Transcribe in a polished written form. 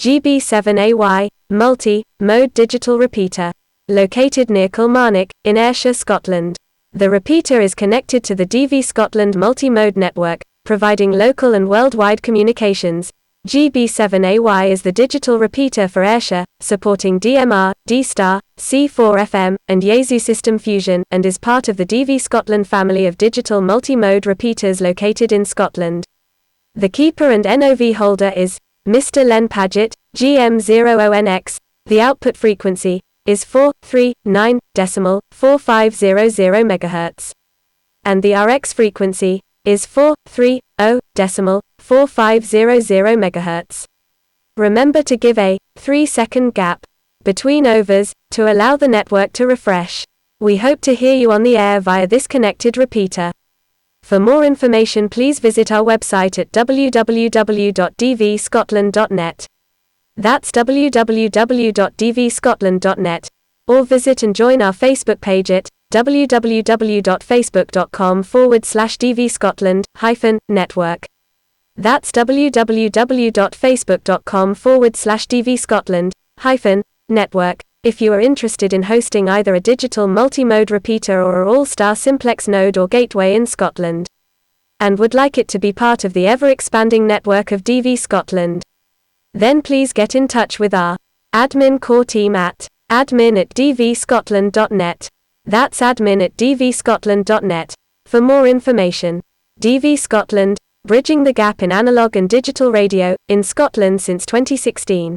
GB7AY, multi-mode digital repeater. Located near Kilmarnock, in Ayrshire, Scotland. The repeater is connected to the DV Scotland multi-mode network, providing local and worldwide communications. GB7AY is the digital repeater for Ayrshire, supporting DMR, D-Star, C4FM, and Yaesu system fusion, and is part of the DV Scotland family of digital multi-mode repeaters located in Scotland. The keeper and NOV holder is Mr. Len Paget, GM0ONX. The output frequency is 439.4500 MHz. And the RX frequency is 430.4500 MHz. Remember to give a 3-second gap between overs to allow the network to refresh. We hope to hear you on the air via this connected repeater. For more information, please visit our website at www.dvscotland.net. That's www.dvscotland.net. Or visit and join our Facebook page at www.facebook.com/dvscotland-network. That's www.facebook.com/dvscotland-network. If you are interested in hosting either a digital multi-mode repeater or an all-star simplex node or gateway in Scotland, and would like it to be part of the ever-expanding network of DV Scotland, then please get in touch with our admin core team at admin@dvscotland.net. That's admin@dvscotland.net. For more information. DV Scotland, bridging the gap in analog and digital radio, in Scotland since 2016.